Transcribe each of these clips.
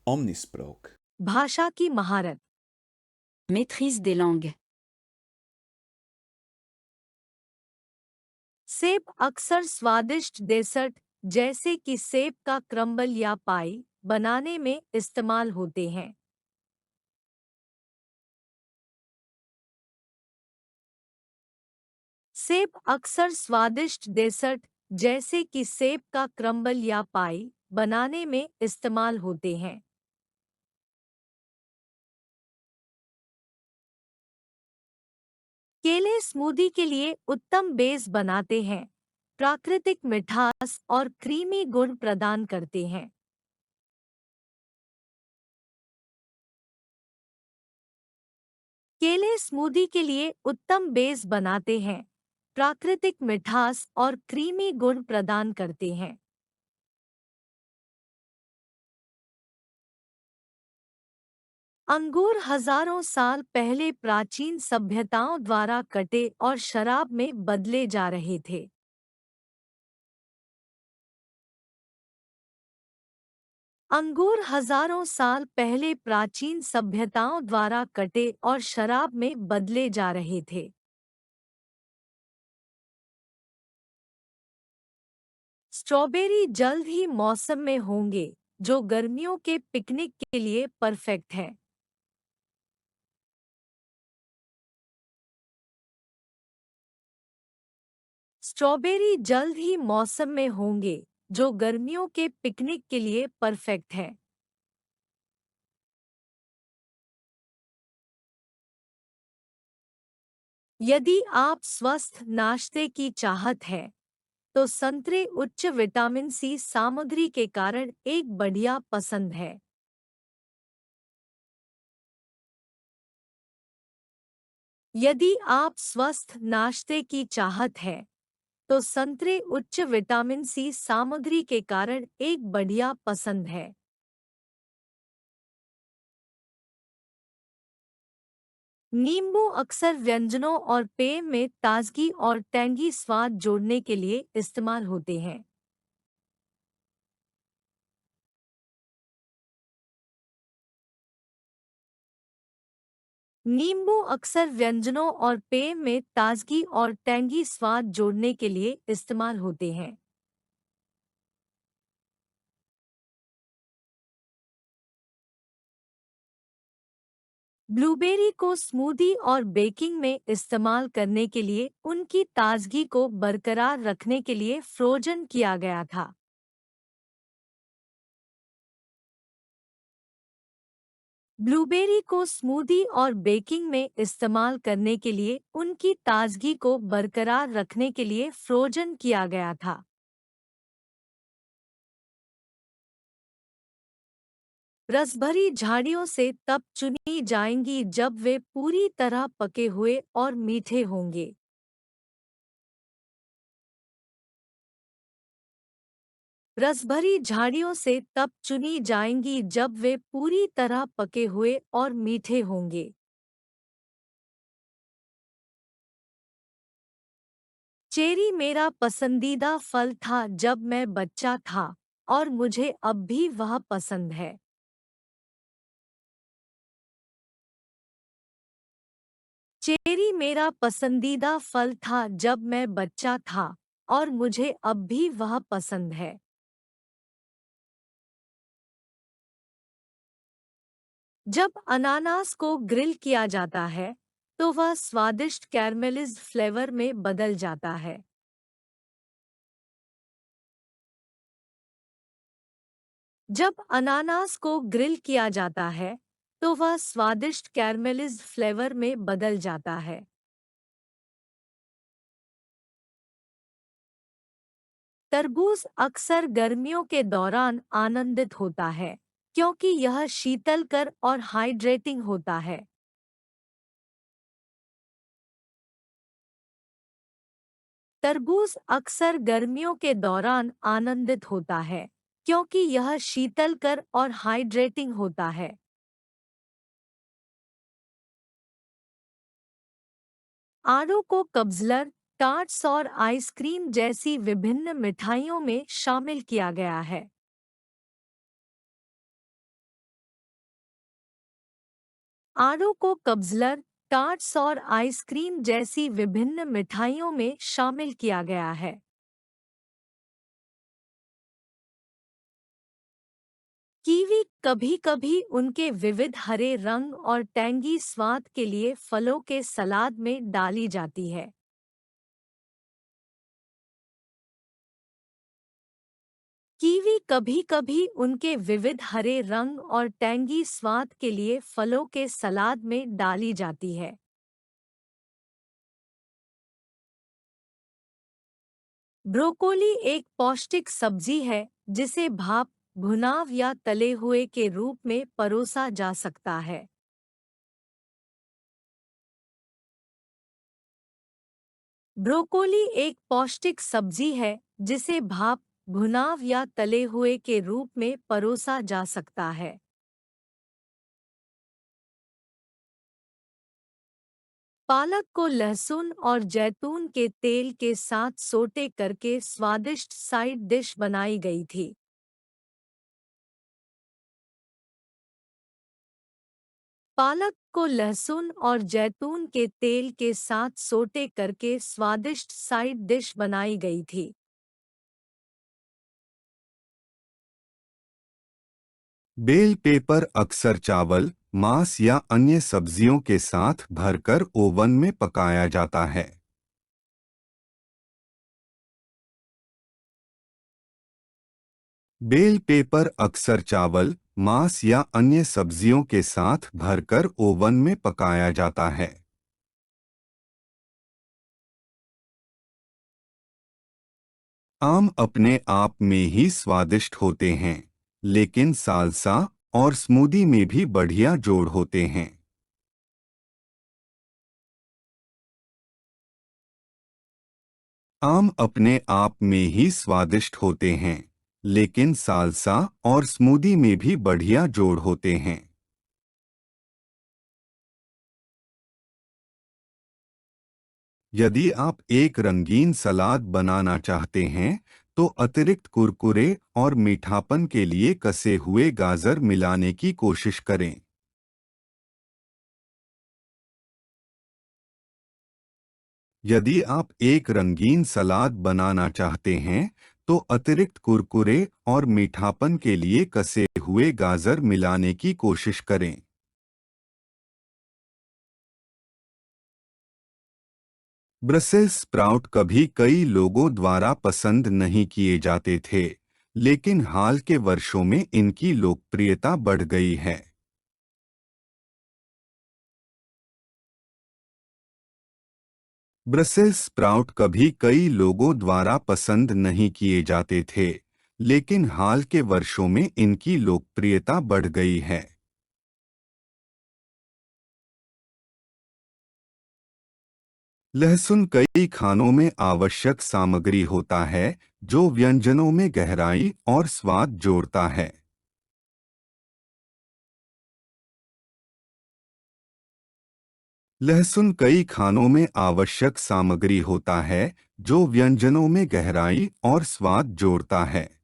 Omnisprook. भाषा की महारत। Maîtrise des langues. सेब अक्सर स्वादिष्ट डेसर्ट जैसे कि सेब का क्रम्बल या पाई बनाने में इस्तेमाल होते हैं। सेब अक्सर स्वादिष्ट डेसर्ट जैसे कि सेब का क्रम्बल या पाई बनाने में इस्तेमाल होते हैं। केले स्मूदी के लिए उत्तम बेस बनाते हैं, प्राकृतिक मिठास और क्रीमी गुण प्रदान करते हैं। केले स्मूदी के लिए उत्तम बेस बनाते हैं, प्राकृतिक मिठास और क्रीमी गुण प्रदान करते हैं। अंगूर हजारों साल पहले प्राचीन सभ्यताओं द्वारा कटे और शराब में बदले जा रहे थे। अंगूर हजारों साल पहले प्राचीन सभ्यताओं द्वारा कटे और शराब में बदले जा रहे थे। स्ट्रॉबेरी जल्द ही मौसम में होंगे, जो गर्मियों के पिकनिक के लिए परफेक्ट है। स्ट्रॉबेरी जल्द ही मौसम में होंगे, जो गर्मियों के पिकनिक के लिए परफेक्ट है। यदि आप स्वस्थ नाश्ते की चाहत है, तो संतरे उच्च विटामिन सी सामग्री के कारण एक बढ़िया पसंद है। यदि आप स्वस्थ नाश्ते की चाहत है, तो संतरे उच्च विटामिन सी सामग्री के कारण एक बढ़िया पसंद है। नींबू अक्सर व्यंजनों और पेय में ताजगी और टैंगी स्वाद जोड़ने के लिए इस्तेमाल होते हैं। नींबू अक्सर व्यंजनों और पेय में ताजगी और टैंगी स्वाद जोड़ने के लिए इस्तेमाल होते हैं। ब्लूबेरी को स्मूदी और बेकिंग में इस्तेमाल करने के लिए उनकी ताजगी को बरकरार रखने के लिए फ्रोजन किया गया था। ब्लूबेरी को स्मूदी और बेकिंग में इस्तेमाल करने के लिए उनकी ताजगी को बरकरार रखने के लिए फ्रोजन किया गया था। रसभरी झाड़ियों से तब चुनी जाएंगी जब वे पूरी तरह पके हुए और मीठे होंगे। रसभरी झाड़ियों से तब चुनी जाएंगी जब वे पूरी तरह पके हुए और मीठे होंगे। चेरी मेरा पसंदीदा फल था जब मैं बच्चा था, और मुझे अब भी वह पसंद है। चेरी मेरा पसंदीदा फल था जब मैं बच्चा था, और मुझे अब भी वह पसंद है। जब अनानास को ग्रिल किया जाता है, तो वह स्वादिष्ट कैरमेलिज्ड फ्लेवर में बदल जाता है। जब अनानास को ग्रिल किया जाता है, तो वह स्वादिष्ट कैरमेलिज्ड फ्लेवर में बदल जाता है। तरबूज अक्सर गर्मियों के दौरान आनंदित होता है, क्योंकि यह शीतलकर और हाइड्रेटिंग होता है। तरबूज अक्सर गर्मियों के दौरान आनंदित होता है, क्योंकि यह शीतलकर और हाइड्रेटिंग होता है। आड़ू को कब्ज़लर, टार्ट्स और आइसक्रीम जैसी विभिन्न मिठाइयों में शामिल किया गया है। आड़ू को कब्ज़लर, टार्ट्स और आइसक्रीम जैसी विभिन्न मिठाइयों में शामिल किया गया है। कीवी कभी-कभी उनके विविध हरे रंग और टैंगी स्वाद के लिए फलों के सलाद में डाली जाती है। कीवी कभी-कभी उनके विविध हरे रंग और टैंगी स्वाद के लिए फलों के सलाद में डाली जाती है। ब्रोकोली एक पौष्टिक सब्जी है जिसे भाप, भुनाव या तले हुए के रूप में परोसा जा सकता है। ब्रोकोली एक पौष्टिक सब्जी है जिसे भाप, भुनाव या तले हुए के रूप में परोसा जा सकता है। पालक को लहसुन और जैतून के तेल के साथ सोटे करके स्वादिष्ट साइड डिश बनाई गई थी। पालक को लहसुन और जैतून के तेल के साथ सोटे करके स्वादिष्ट साइड डिश बनाई गई थी। बेल पेपर अक्सर चावल, मांस या अन्य सब्जियों के साथ भरकर ओवन में पकाया जाता है। बेल पेपर अक्सर चावल, मांस या अन्य सब्जियों के साथ भरकर ओवन में पकाया जाता है। आम अपने आप में ही स्वादिष्ट होते हैं, लेकिन साल्सा और स्मूदी में भी बढ़िया जोड़ होते हैं। आम अपने आप में ही स्वादिष्ट होते हैं, लेकिन साल्सा और स्मूदी में भी बढ़िया जोड़ होते हैं। यदि आप एक रंगीन सलाद बनाना चाहते हैं, तो अतिरिक्त कुरकुरे और मीठापन के लिए कसे हुए गाजर मिलाने की कोशिश करें। यदि आप एक रंगीन सलाद बनाना चाहते हैं, तो अतिरिक्त कुरकुरे और मीठापन के लिए कसे हुए गाजर मिलाने की कोशिश करें। ब्रसेल्स स्प्राउट कभी कई लोगों द्वारा पसंद नहीं किए जाते थे, लेकिन हाल के वर्षों में इनकी लोकप्रियता बढ़ गई है। ब्रसेल्स स्प्राउट कभी कई लोगों द्वारा पसंद नहीं किए जाते थे, लेकिन हाल के वर्षों में इनकी लोकप्रियता बढ़ गई है। लहसुन कई खानों में आवश्यक सामग्री होता है, जो व्यंजनों में गहराई और स्वाद जोड़ता है। लहसुन कई खानों में आवश्यक सामग्री होता है, जो व्यंजनों में गहराई और स्वाद जोड़ता है।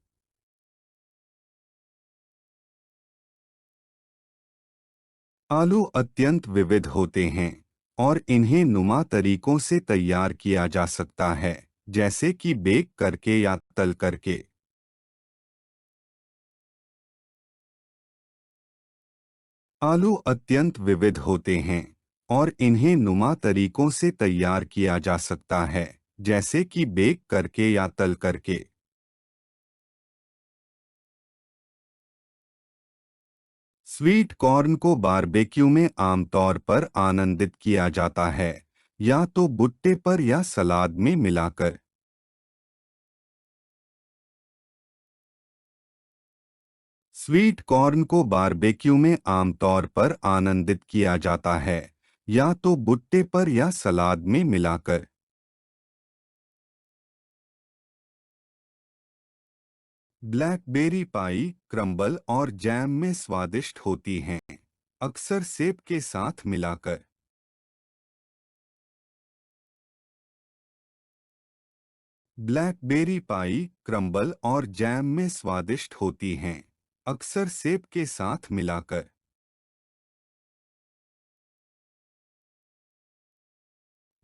आलू अत्यंत विविध होते हैं और इन्हें नुमा तरीकों से तैयार किया जा सकता है, जैसे कि बेक करके या तल करके। आलू अत्यंत विविध होते हैं और इन्हें नुमा तरीकों से तैयार किया जा सकता है, जैसे कि बेक करके या तल करके। स्वीट कॉर्न को बारबेक्यू में आमतौर पर आनंदित किया जाता है, या तो भुट्टे पर या सलाद में मिलाकर। स्वीट कॉर्न को बारबेक्यू में आमतौर पर आनंदित किया जाता है, या तो भुट्टे पर या सलाद में मिलाकर। ब्लैकबेरी पाई क्रम्बल और जैम में स्वादिष्ट होती हैं, अक्सर सेब के साथ मिलाकर। ब्लैकबेरी पाई क्रम्बल और जैम में स्वादिष्ट होती हैं, अक्सर सेब के साथ मिलाकर।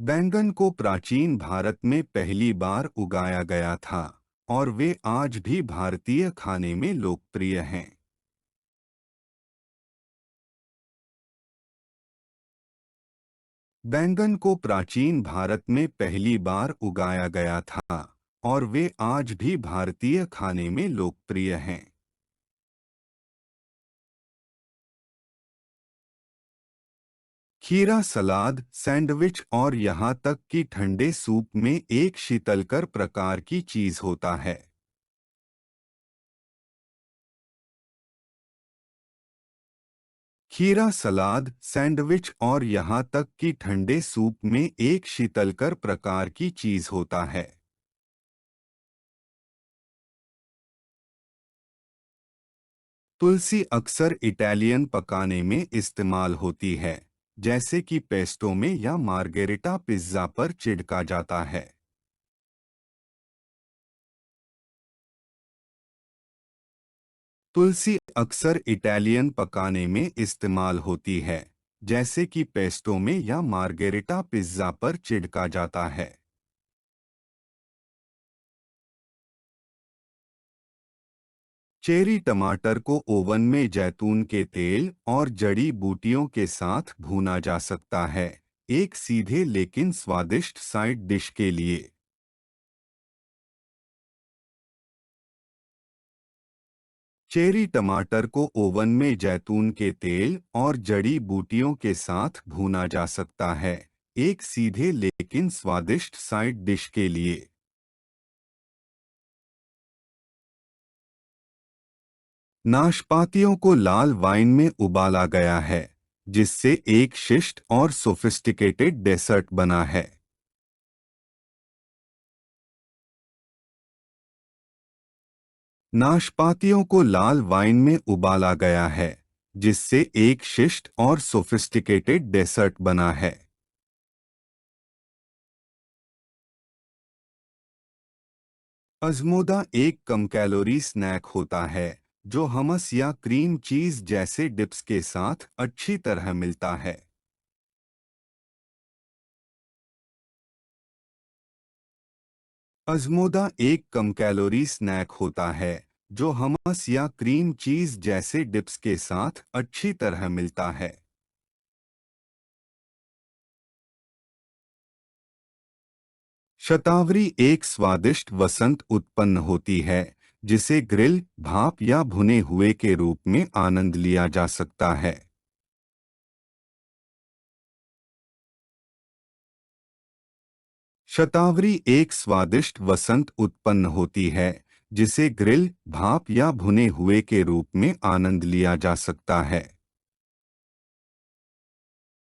बैंगन को प्राचीन भारत में पहली बार उगाया गया था और वे आज भी भारतीय खाने में लोकप्रिय हैं। बैंगन को प्राचीन भारत में पहली बार उगाया गया था और वे आज भी भारतीय खाने में लोकप्रिय हैं। खीरा सलाद, सैंडविच और यहाँ तक कि ठंडे सूप में एक शीतलकर प्रकार की चीज होता है। खीरा सलाद, सैंडविच और यहाँ तक कि ठंडे सूप में एक शीतलकर प्रकार की चीज होता है। तुलसी अक्सर इटालियन पकाने में इस्तेमाल होती है, जैसे कि पेस्टो में या मार्गेरिटा पिज्जा पर छिड़का जाता है। तुलसी अक्सर इटालियन पकाने में इस्तेमाल होती है, जैसे कि पेस्टो में या मार्गेरिटा पिज्जा पर छिड़का जाता है। चेरी टमाटर को ओवन में जैतून के तेल और जड़ी बूटियों के साथ भूना जा सकता है, एक सीधे लेकिन स्वादिष्ट साइड डिश के लिए। चेरी टमाटर को ओवन में जैतून के तेल और जड़ी बूटियों के साथ भूना जा सकता है, एक सीधे लेकिन स्वादिष्ट साइड डिश के लिए। नाशपातियों को लाल वाइन में उबाला गया है, जिससे एक शिष्ट और सोफिस्टिकेटेड डेसर्ट बना है। नाशपातियों को लाल वाइन में उबाला गया है, जिससे एक शिष्ट और सोफिस्टिकेटेड डेसर्ट बना है। अज़मोदा एक कम कैलोरी स्नैक होता है जो हमस या क्रीम चीज जैसे डिप्स के साथ अच्छी तरह मिलता है। अज़मोदा एक कम कैलोरी स्नैक होता है जो हमस या क्रीम चीज जैसे डिप्स के साथ अच्छी तरह मिलता है। शतावरी एक स्वादिष्ट वसंत उत्पन्न होती है जिसे ग्रिल, भाप या भुने हुए के रूप में आनंद लिया जा सकता है। शतावरी एक स्वादिष्ट वसंत उत्पन्न होती है जिसे ग्रिल, भाप या भुने हुए के रूप में आनंद लिया जा सकता है।